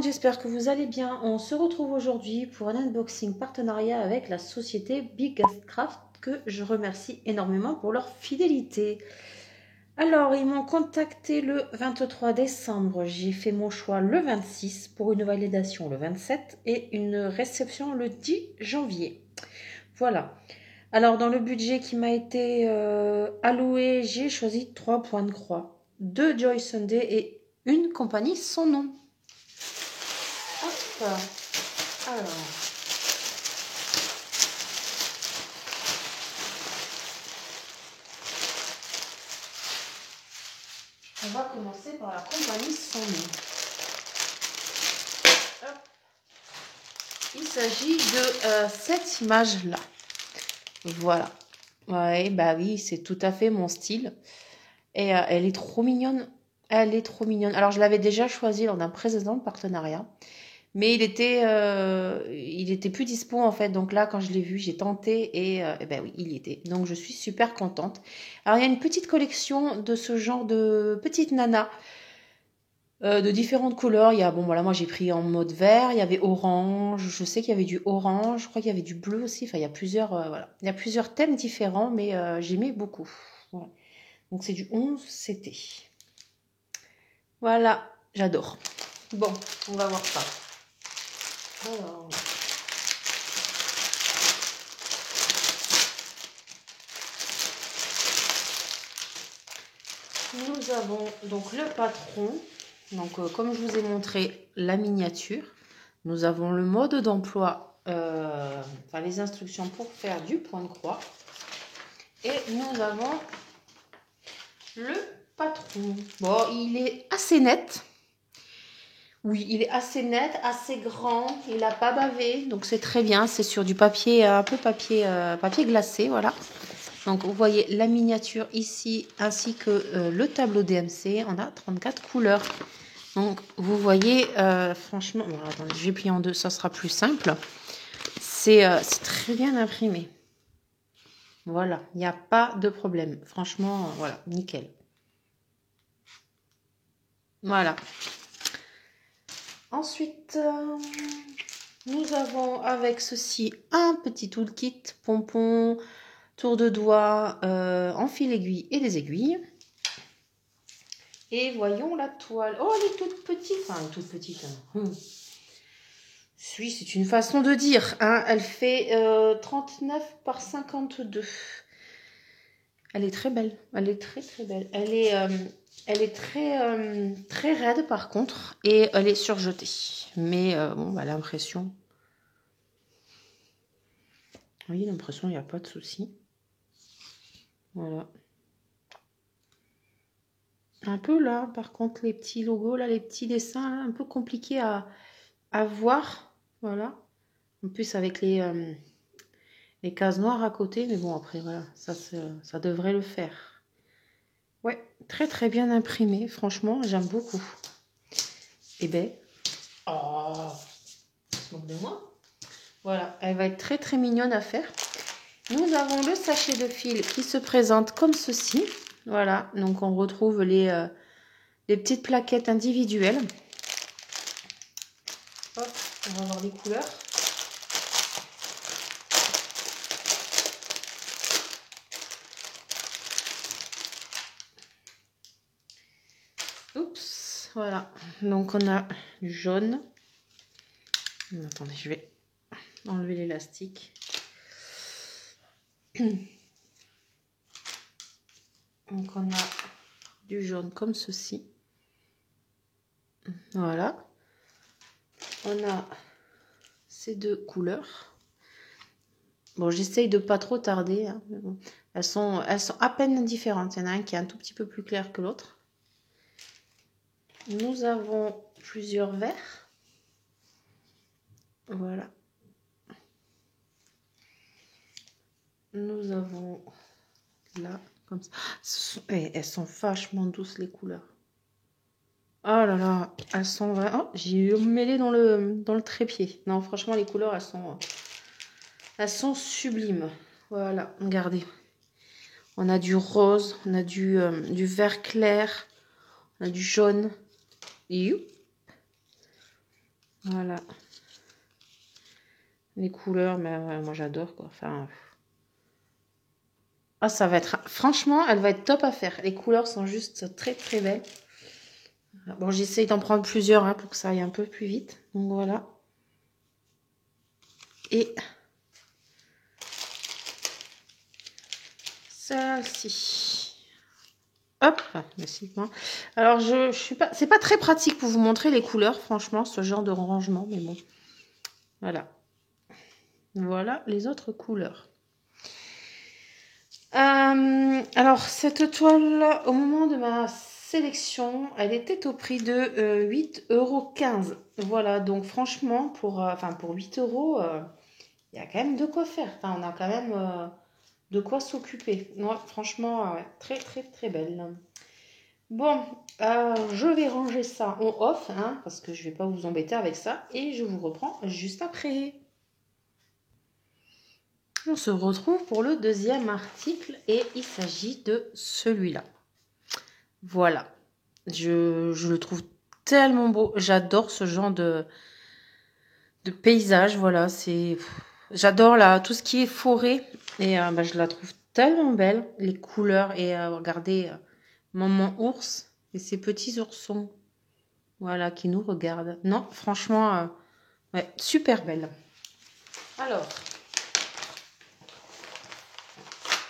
monde, j'espère que vous allez bien. On se retrouve aujourd'hui pour un unboxing partenariat avec la société Biggest Craft que je remercie énormément pour leur fidélité. Alors, ils m'ont contacté le 23 décembre. J'ai fait mon choix le 26 pour une validation le 27 et une réception le 10 janvier. Voilà. Alors, dans le budget qui m'a été alloué, j'ai choisi 3 points de croix, 2 Joy Sunday et une compagnie sans nom. Hop. Alors. On va commencer par la compagnie sans nom. Hop. Il s'agit de cette image-là. Voilà. Ouais, bah oui, c'est tout à fait mon style. Et elle est trop mignonne. Elle est trop mignonne. Alors, je l'avais déjà choisi lors d'un précédent partenariat. Mais il était plus dispo en fait. Donc là, quand je l'ai vu, j'ai tenté et ben oui, il y était. Donc je suis super contente. Alors il y a une petite collection de ce genre de petites nanas de différentes couleurs. Il y a, bon voilà, moi j'ai pris en mode vert. Il y avait orange. Je sais qu'il y avait du orange. Je crois qu'il y avait du bleu aussi. Enfin, il y a plusieurs, voilà. Il y a plusieurs thèmes différents, mais j'aimais beaucoup. Voilà. Donc c'est du 11 CT. Voilà, j'adore. Bon, on va voir ça. Alors. Nous avons donc le patron. Donc, comme je vous ai montré la miniature, nous avons le mode d'emploi, enfin les instructions pour faire du point de croix. Et nous avons le patron. Bon, il est assez net. Oui, il est assez net, assez grand. Il n'a pas bavé, donc c'est très bien. C'est sur du papier, un peu papier glacé, voilà. Donc vous voyez la miniature ici, ainsi que le tableau DMC. On a 34 couleurs. Donc vous voyez, franchement, bon, attendez, je vais plier en deux, ça sera plus simple. C'est très bien imprimé. Voilà, il n'y a pas de problème. Franchement, voilà, nickel. Voilà. Ensuite, nous avons avec ceci un petit toolkit, pompon, tour de doigt, en fil aiguille et des aiguilles. Et voyons la toile. Oh, elle est toute petite. Enfin, elle est toute petite. Hein. Oui, c'est une façon de dire. Hein. Elle fait 39 par 52. Elle est très belle. Elle est très très belle. Elle est très raide par contre. Et elle est surjetée. Mais bon, bah, l'impression... Vous voyez, l'impression, il n'y a pas de souci. Voilà. Un peu là, par contre, les petits logos, là, les petits dessins, là, un peu compliqués à voir. Voilà. En plus, avec les cases noires à côté. Mais bon, après, voilà, ça devrait le faire. Ouais, très très bien imprimé. Franchement, j'aime beaucoup. Et ben, oh, ça se moque de moi. Voilà, elle va être très très mignonne à faire. Nous avons le sachet de fil qui se présente comme ceci. Voilà, donc on retrouve les petites plaquettes individuelles. Hop, on va voir les couleurs. Oups, voilà. Donc on a du jaune. Attendez, je vais enlever l'élastique. Donc on a du jaune comme ceci. Voilà. On a ces deux couleurs. Bon, j'essaye de pas trop tarder. Hein, mais bon. Elles sont à peine différentes. Il y en a un qui est un tout petit peu plus clair que l'autre. Nous avons plusieurs verres. Voilà. Nous avons là, comme ça. Elles sont vachement douces les couleurs. Oh là là, elles sont vraiment... Oh, j'ai eu mêlé dans le trépied. Non, franchement, les couleurs, elles sont sublimes. Voilà, regardez. On a du rose, on a du vert clair, on a du jaune. Voilà. Les couleurs, mais moi j'adore quoi. Enfin, ah, ça va être... Franchement, elle va être top à faire. Les couleurs sont juste très très belles. Bon, j'essaye d'en prendre plusieurs hein, pour que ça aille un peu plus vite. Donc voilà. Et celle-ci. Hop, merci. Alors je suis pas, c'est pas très pratique pour vous montrer les couleurs, franchement, ce genre de rangement, mais bon, voilà. Voilà les autres couleurs. Alors cette toile, au moment de ma sélection, elle était au prix de 8,15 €. Voilà, donc franchement, pour 8 euros, il y a quand même de quoi faire. Enfin, on a quand même de quoi s'occuper. Ouais, franchement, ouais, très très très belle. Bon, je vais ranger ça en off, hein, parce que je vais pas vous embêter avec ça. Et je vous reprends juste après. On se retrouve pour le deuxième article et il s'agit de celui-là. Voilà. Je le trouve tellement beau. J'adore ce genre de paysage. Voilà, j'adore tout ce qui est forêt. Et je la trouve tellement belle. Les couleurs. Et regardez, maman ours et ses petits oursons. Voilà, qui nous regardent. Non, franchement, ouais, super belle. Alors,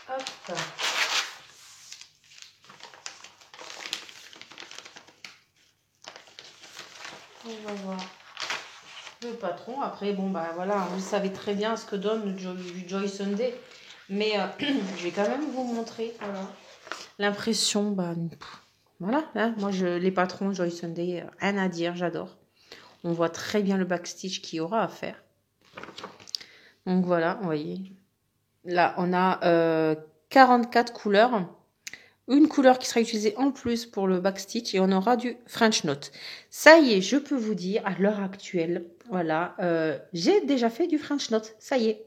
hop. On va voir le patron. Après, bon, bah voilà, vous savez très bien ce que donne du Joy Sunday. Mais je vais quand même vous montrer, voilà. L'impression, voilà, hein, moi, les patrons Joy Sunday, rien à dire, j'adore. On voit très bien le backstitch qu'il y aura à faire. Donc voilà, vous voyez. Là, on a 44 couleurs. Une couleur qui sera utilisée en plus pour le backstitch et on aura du French Knot. Ça y est, je peux vous dire, à l'heure actuelle, voilà, j'ai déjà fait du French Knot, ça y est.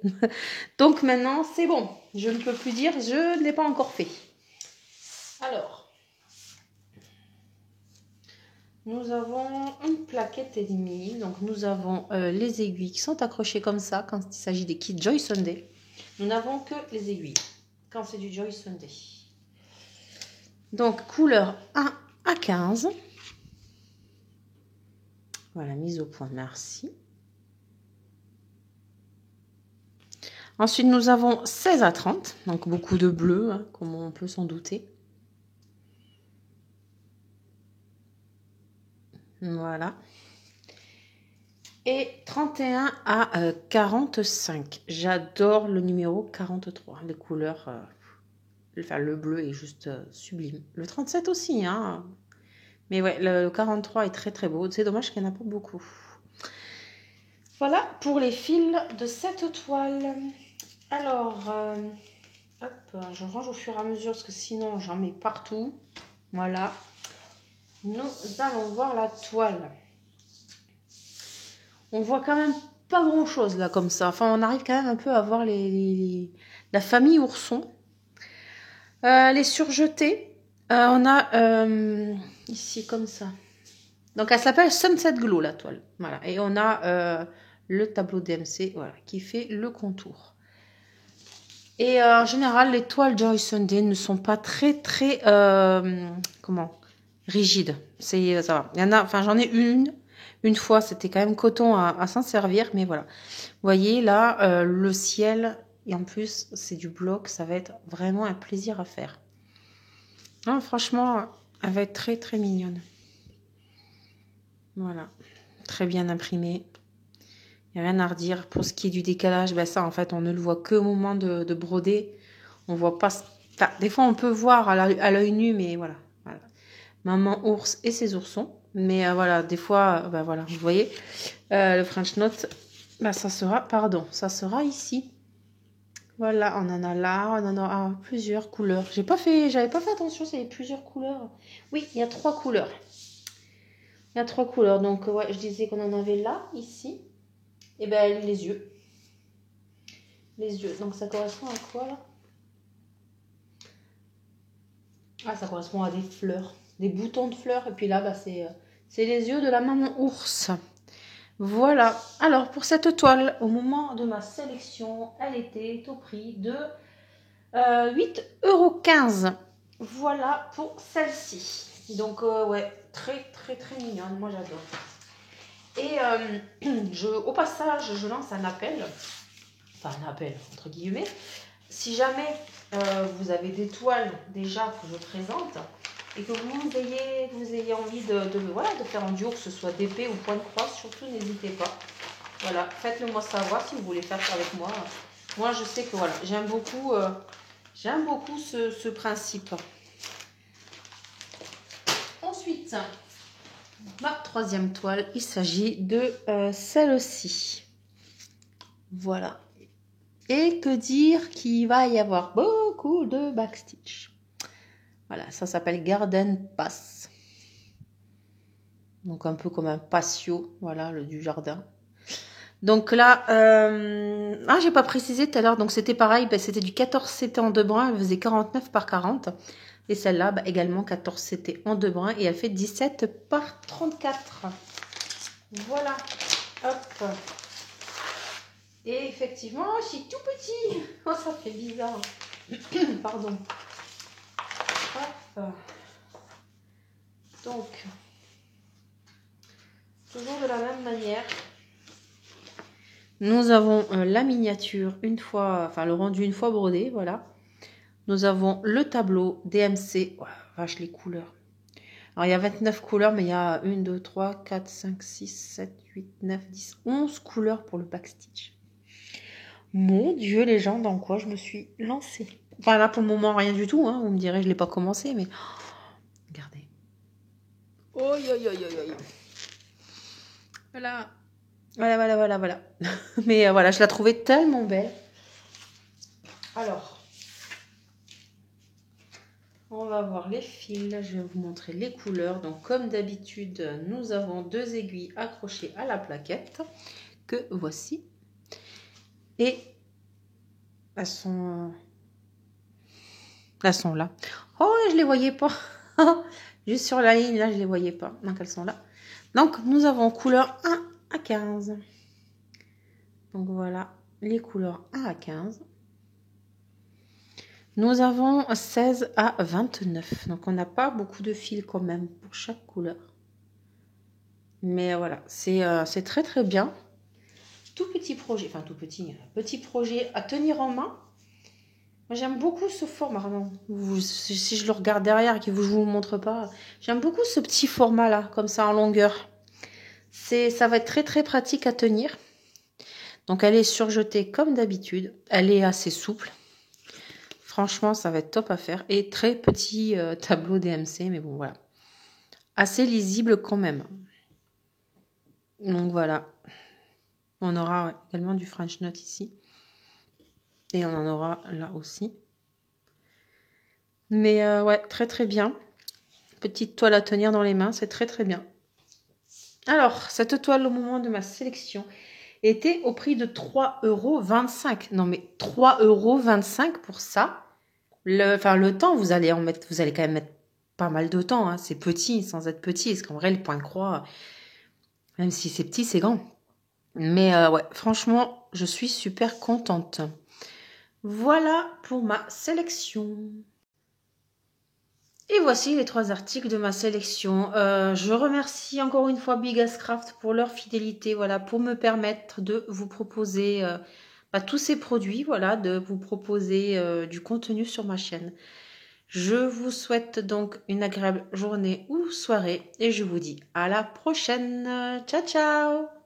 Donc maintenant, c'est bon, je ne peux plus dire, je ne l'ai pas encore fait. Alors, nous avons une plaquette ennemie, donc nous avons les aiguilles qui sont accrochées comme ça quand il s'agit des kits Joy Sunday. Nous n'avons que les aiguilles quand c'est du Joy Sunday. Donc, couleur 1 à 15. Voilà, mise au point, merci. Ensuite, nous avons 16 à 30, donc beaucoup de bleu, hein, comme on peut s'en douter. Voilà. Et 31 à 45. J'adore le numéro 43. Les couleurs, enfin le bleu est juste sublime. Le 37 aussi, hein. Mais ouais, le 43 est très très beau. C'est dommage qu'il n'y en a pas beaucoup. Voilà pour les fils de cette toile. Alors, hop, je range au fur et à mesure parce que sinon j'en mets partout. Voilà. Nous allons voir la toile. On voit quand même pas grand chose là comme ça. Enfin, on arrive quand même un peu à voir la famille ourson. Les surjetés. On a ici comme ça. Donc elle s'appelle Sunset Glow la toile. Voilà. Et on a le tableau DMC voilà, qui fait le contour. Et en général, les toiles Joy Sunday ne sont pas très très rigides. C'est ça va. Il y en a. Enfin, j'en ai une fois. C'était quand même coton à s'en servir, mais voilà. Vous voyez là, le ciel et en plus c'est du bloc. Ça va être vraiment un plaisir à faire. Non, franchement, elle va être très très mignonne. Voilà, très bien imprimée. Il n'y a rien à redire. Pour ce qui est du décalage, ben ça, en fait, on ne le voit que au moment de broder. On voit pas... Enfin, des fois, on peut voir à l'œil nu, mais voilà. Maman ours et ses oursons. Mais voilà, des fois, voilà, vous voyez, le French Knot, ça sera ici. Voilà, on en a là, on en a plusieurs couleurs. J'avais pas fait attention, s'il y avait plusieurs couleurs. Oui, il y a 3 couleurs. Il y a 3 couleurs. Donc, ouais, je disais qu'on en avait là, ici. Et ben les yeux. Les yeux. Donc ça correspond à quoi là? Ah, ça correspond à des fleurs. Des boutons de fleurs. Et puis là, c'est les yeux de la maman ours. Voilà. Alors, pour cette toile, au moment de ma sélection, elle était au prix de 8,15 €. Voilà pour celle-ci. Donc, ouais, très, très, très mignonne. Moi, j'adore. Et au passage, je lance un appel. Enfin, un appel, entre guillemets. Si jamais vous avez des toiles déjà que je présente et que vous ayez envie voilà, de faire en duo, que ce soit d'épée ou point de croix, surtout n'hésitez pas. Voilà, faites-le moi savoir si vous voulez faire ça avec moi. Moi, je sais que voilà, j'aime beaucoup ce principe. Ensuite, ma troisième toile, il s'agit de celle-ci. Voilà. Et que dire qu'il va y avoir beaucoup de backstitch. Voilà, ça s'appelle Garden Pass. Donc un peu comme un patio, voilà, du jardin. Donc là, j'ai pas précisé tout à l'heure, donc c'était pareil, c'était du 14 CT en 2 brins, elle faisait 49 par 40. Et celle-là, également 14 CT en 2 brins, et elle fait 17 par 34. Voilà, hop. Et effectivement, c'est tout petit. Oh, ça fait bizarre. Pardon. Hop. Donc, toujours de la même manière. Nous avons la miniature une fois, enfin le rendu une fois brodé, voilà. Nous avons le tableau DMC. Oh, vache, les couleurs. Alors, il y a 29 couleurs, mais il y a 1, 2, 3, 4, 5, 6, 7, 8, 9, 10, 11 couleurs pour le backstitch. Mon Dieu, les gens, dans quoi je me suis lancée. Enfin, là, pour le moment, rien du tout. Hein. Vous me direz, je ne l'ai pas commencé, mais... regardez. Oh, voilà. Voilà. Mais voilà, je la trouvais tellement belle. Alors, on va voir les fils. Je vais vous montrer les couleurs. Donc, comme d'habitude, nous avons 2 aiguilles accrochées à la plaquette que voici. Et elles sont là. Oh, je les voyais pas. Juste sur la ligne, là, je les voyais pas. Donc, elles sont là. Donc, nous avons couleur 1 à 15. Donc, voilà les couleurs 1 à 15. Nous avons 16 à 29. Donc, on n'a pas beaucoup de fils quand même pour chaque couleur. Mais voilà, c'est très, très bien. Tout petit projet, enfin tout petit projet à tenir en main. Moi, j'aime beaucoup ce format. Si je le regarde derrière et que je vous le montre pas, j'aime beaucoup ce petit format là, comme ça en longueur. Ça va être très très pratique à tenir. Donc elle est surjetée comme d'habitude. Elle est assez souple. Franchement, ça va être top à faire. Et très petit tableau DMC, mais bon voilà. Assez lisible quand même. Donc voilà. On aura également du French Knot ici. Et on en aura là aussi. Mais ouais, très très bien. Petite toile à tenir dans les mains, c'est très très bien. Alors, cette toile au moment de ma sélection était au prix de 3,25 €. Non mais 3,25 € pour ça. Le temps, vous allez quand même mettre pas mal de temps. Hein. C'est petit sans être petit. Parce qu'en vrai, le point de croix, même si c'est petit, c'est grand. Mais ouais, franchement, je suis super contente. Voilà pour ma sélection. Et voici les 3 articles de ma sélection. Je remercie encore une fois Big Ass Craft pour leur fidélité, voilà, pour me permettre de vous proposer tous ces produits, voilà, de vous proposer du contenu sur ma chaîne. Je vous souhaite donc une agréable journée ou soirée et je vous dis à la prochaine. Ciao, ciao!